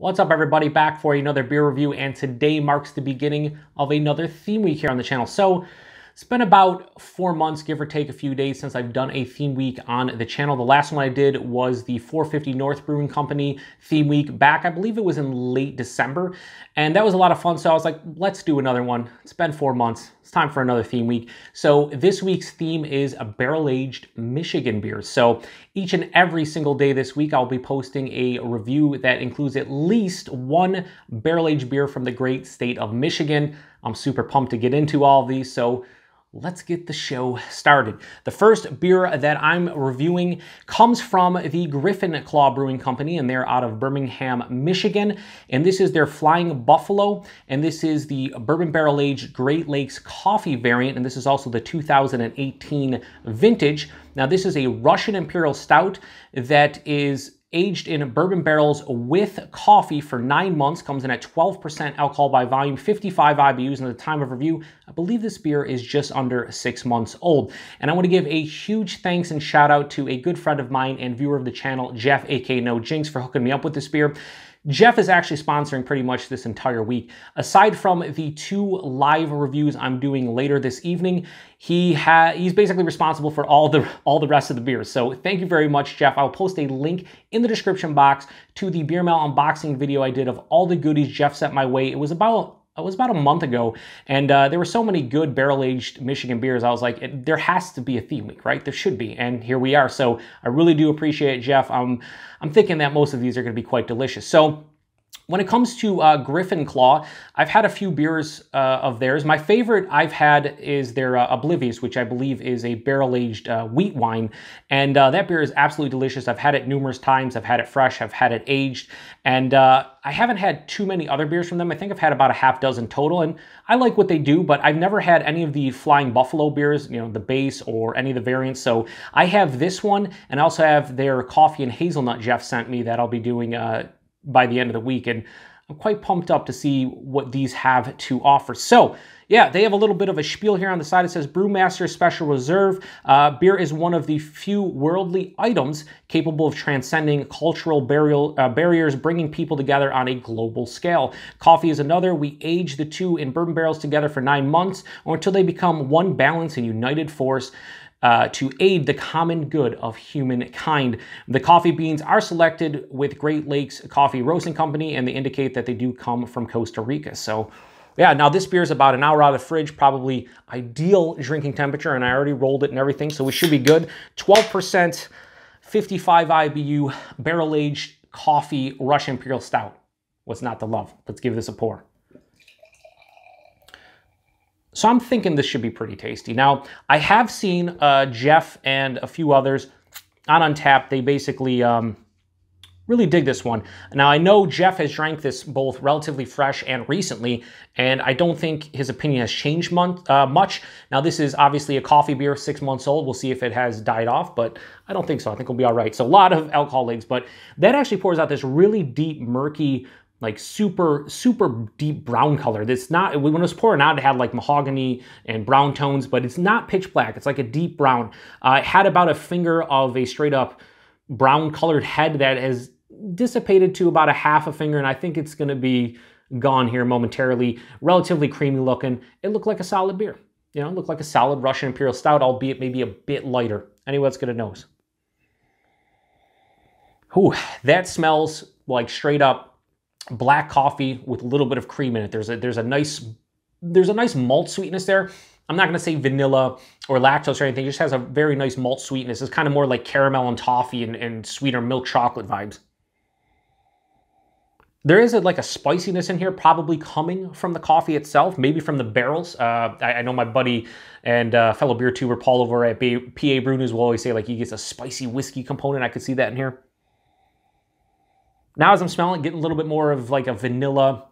What's up, everybody? Back for another beer review, and today marks the beginning of another theme week here on the channel. So it's been about 4 months, give or take a few days, since I've done a theme week on the channel. The last one I did was the 450 North Brewing Company theme week back, I believe it was in late December, and that was a lot of fun. So I was like, let's do another one. It's been 4 months. It's time for another theme week. So this week's theme is a barrel-aged Michigan beers. So each and every single day this week, I'll be posting a review that includes at least one barrel-aged beer from the great state of Michigan. I'm super pumped to get into all of these, so let's get the show started. The first beer that I'm reviewing comes from the Griffin Claw Brewing Company, and they're out of Birmingham, Michigan. And this is their Flying Buffalo, and this is the bourbon barrel-aged Great Lakes coffee variant, and this is also the 2018 vintage. Now, this is a Russian Imperial Stout that is aged in bourbon barrels with coffee for 9 months, comes in at 12% alcohol by volume, 55 IBUs, and at the time of review, I believe this beer is just under 6 months old. And I want to give a huge thanks and shout out to a good friend of mine and viewer of the channel, Jeff, aka NoJinx, for hooking me up with this beer. Jeff is actually sponsoring pretty much this entire week. Aside from the 2 live reviews I'm doing later this evening, he's basically responsible for all the rest of the beers. So thank you very much, Jeff. I'll post a link in the description box to the beer mail unboxing video I did of all the goodies Jeff sent my way. It was about a month ago, and there were so many good barrel-aged Michigan beers. I was like, there has to be a theme week, right? There should be, and here we are. So I really do appreciate it, Jeff. I'm thinking that most of these are going to be quite delicious. So when it comes to Griffin Claw, I've had a few beers of theirs. My favorite I've had is their Oblivious, which I believe is a barrel-aged wheat wine. And that beer is absolutely delicious. I've had it numerous times. I've had it fresh. I've had it aged. And I haven't had too many other beers from them. I think I've had about a half dozen total. And I like what they do, but I've never had any of the Flying Buffalo beers, you know, the base or any of the variants. So I have this one, and I also have their coffee and hazelnut Jeff sent me that I'll be doing by the end of the week, and I'm quite pumped up to see what these have to offer. So yeah, they have a little bit of a spiel here on the side. It says, Brewmaster Special Reserve. Beer is one of the few worldly items capable of transcending cultural barriers, bringing people together on a global scale. Coffee is another. We age the two in bourbon barrels together for 9 months, or until they become one balanced and united force to aid the common good of humankind. The coffee beans are selected with Great Lakes Coffee Roasting Company, and they indicate that they do come from Costa Rica. So yeah, now this beer is about an hour out of the fridge, probably ideal drinking temperature, and I already rolled it and everything, so we should be good. 12%, 55 IBU, barrel-aged coffee Russian Imperial Stout. What's not to love? Let's give this a pour. So I'm thinking this should be pretty tasty. Now, I have seen Jeff and a few others on Untapped. They basically really dig this one. Now, I know Jeff has drank this both relatively fresh and recently, and I don't think his opinion has changed much. Now, this is obviously a coffee beer, 6 months old. We'll see if it has died off, but I don't think so. I think we'll be all right. So a lot of alcohol legs, but that actually pours out this really deep, murky, like super deep brown color. That's not, when it was pouring out, it had like mahogany and brown tones, but it's not pitch black. It's like a deep brown. It had about a finger of a straight up brown colored head that has dissipated to about a half a finger, and I think it's gonna be gone here momentarily. Relatively creamy looking. It looked like a solid beer. You know, it looked like a solid Russian Imperial Stout, albeit maybe a bit lighter. Anyway, let's get a nose. Ooh, that smells like straight up black coffee with a little bit of cream in it. There's a nice malt sweetness there. I'm not going to say vanilla or lactose or anything. It just has a very nice malt sweetness. It's kind of more like caramel and toffee and sweeter milk chocolate vibes. There is like a spiciness in here, probably coming from the coffee itself, maybe from the barrels. I know my buddy and fellow beer tuber Paul over at PA Brew News will always say like he gets a spicy whiskey component. I could see that in here. Now as I'm smelling, getting a little bit more of like a vanilla,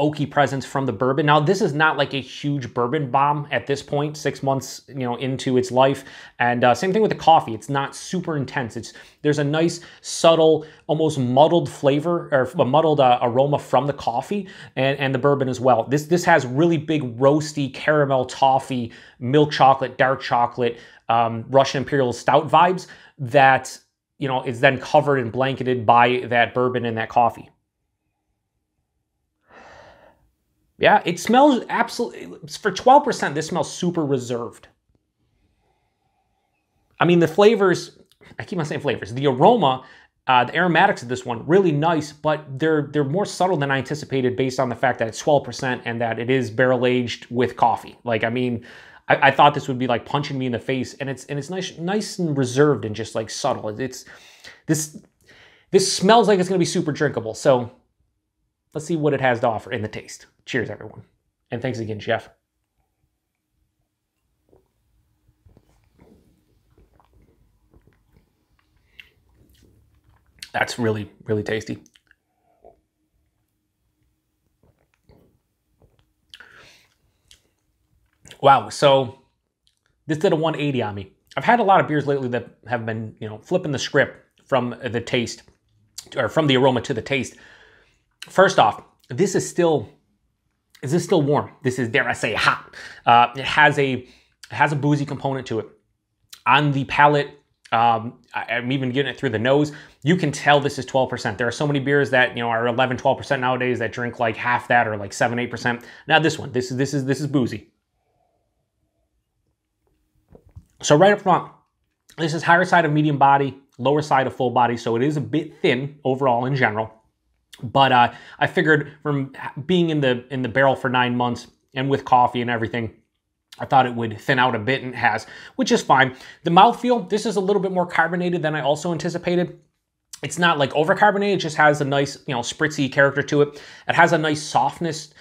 oaky presence from the bourbon. Now this is not like a huge bourbon bomb at this point, 6 months, you know, into its life. And same thing with the coffee. It's not super intense. There's a nice, subtle, almost muddled flavor or a muddled aroma from the coffee and the bourbon as well. This has really big roasty caramel, toffee, milk chocolate, dark chocolate, Russian Imperial Stout vibes that, you know, is then covered and blanketed by that bourbon and that coffee. Yeah, it smells absolutely, for 12%, this smells super reserved. I mean, the flavors, I keep on saying flavors, the aroma, the aromatics of this one, really nice, but they're more subtle than I anticipated based on the fact that it's 12% and that it is barrel aged with coffee. Like, I mean, I thought this would be like punching me in the face, and it's nice and reserved and just like subtle. This smells like it's gonna be super drinkable. So let's see what it has to offer in the taste. Cheers, everyone. And thanks again, Jeff. That's really, really tasty. Wow, so this did a 180 on me. I've had a lot of beers lately that have been, you know, flipping the script from the taste, or from the aroma to the taste. First off, this is still warm? This is, dare I say, hot. It has a boozy component to it. On the palate, I'm even getting it through the nose. You can tell this is 12%. There are so many beers that, you know, are 11, 12% nowadays that drink like half that, or like 7, 8%. Now this one, this is boozy. So right up front, this is higher side of medium body, lower side of full body, so it is a bit thin overall in general. But I figured from being in the barrel for 9 months and with coffee and everything, I thought it would thin out a bit, and it has, which is fine. The mouthfeel, this is a little bit more carbonated than I also anticipated. It's not like over-carbonated, it just has a nice, you know, spritzy character to it. It has a nice softness.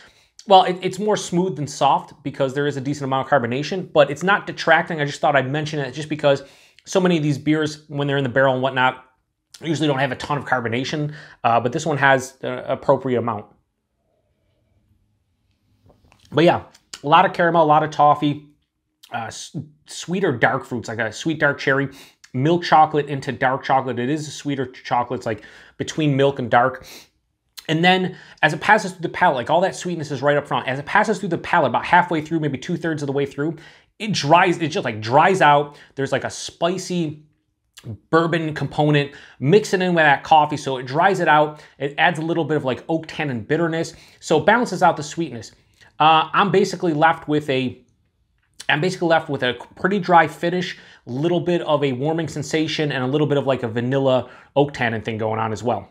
Well, it's more smooth than soft because there is a decent amount of carbonation, but it's not detracting. I just thought I'd mention it just because so many of these beers, when they're in the barrel and whatnot, usually don't have a ton of carbonation, but this one has an appropriate amount. But yeah, a lot of caramel, a lot of toffee, sweeter dark fruits, like a sweet dark cherry, milk chocolate into dark chocolate. It is a sweeter chocolate. It's like between milk and dark. And then as it passes through the palate, like all that sweetness is right up front. As it passes through the palate, about halfway through, maybe 2/3 of the way through, it just like dries out. There's like a spicy bourbon component mixing in with that coffee, so it dries it out. It adds a little bit of like oak tannin bitterness, so it balances out the sweetness. I'm basically left with a pretty dry finish, a little bit of a warming sensation, and a little bit of like a vanilla oak tannin thing going on as well.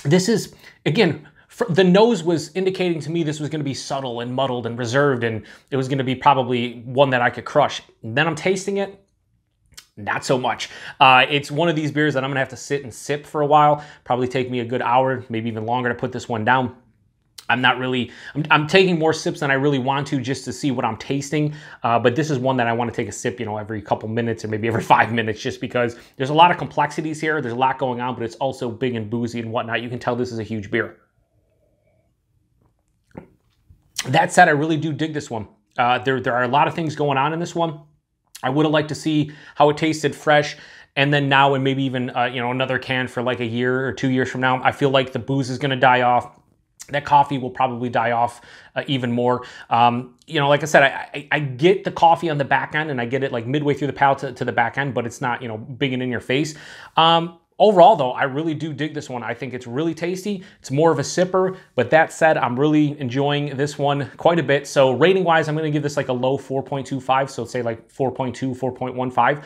This is, again, the nose was indicating to me this was going to be subtle and muddled and reserved, and it was going to be probably one that I could crush. Then I'm tasting it, not so much. It's one of these beers that I'm going to have to sit and sip for a while. Probably take me a good hour, maybe even longer to put this one down. I'm taking more sips than I really want to just to see what I'm tasting. But this is one that I want to take a sip, you know, every couple minutes or maybe every 5 minutes, just because there's a lot of complexities here. There's a lot going on, but it's also big and boozy and whatnot. You can tell this is a huge beer. That said, I really do dig this one. There are a lot of things going on in this one. I would have liked to see how it tasted fresh, and then now, and maybe even you know, another can for like a year or 2 years from now. I feel like the booze is going to die off. That coffee will probably die off even more. You know, like I said, I get the coffee on the back end, and I get it like midway through the palate to the back end, but it's not, you know, big and in your face. Overall, though, I really do dig this one. I think it's really tasty. It's more of a sipper, but that said, I'm really enjoying this one quite a bit. So rating-wise, I'm going to give this like a low 4.25, so say like 4.2, 4.15.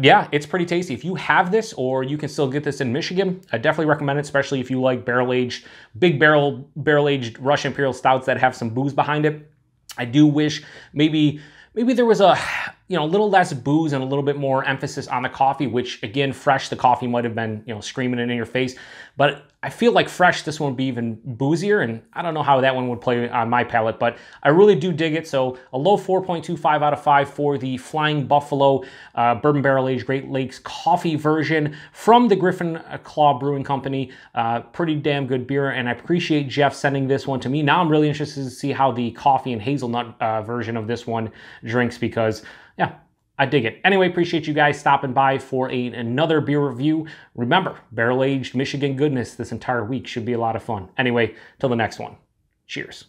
Yeah, it's pretty tasty. If you have this, or you can still get this in Michigan, I definitely recommend it, especially if you like barrel-aged, big barrel-aged Russian Imperial Stouts that have some booze behind it. I do wish maybe there was a, you know, a little less booze and a little bit more emphasis on the coffee, which again, fresh, the coffee might have been, you know, screaming it in your face. But I feel like fresh, this one would be even boozier, and I don't know how that one would play on my palate, but I really do dig it. So a low 4.25 out of 5 for the Flying Buffalo Bourbon Barrel Aged Great Lakes coffee version from the Griffin Claw Brewing Company. Pretty damn good beer, and I appreciate Jeff sending this one to me. Now I'm really interested to see how the coffee and hazelnut version of this one drinks, because yeah, I dig it. Anyway, appreciate you guys stopping by for another beer review. Remember, barrel-aged Michigan goodness this entire week should be a lot of fun. Anyway, till the next one. Cheers.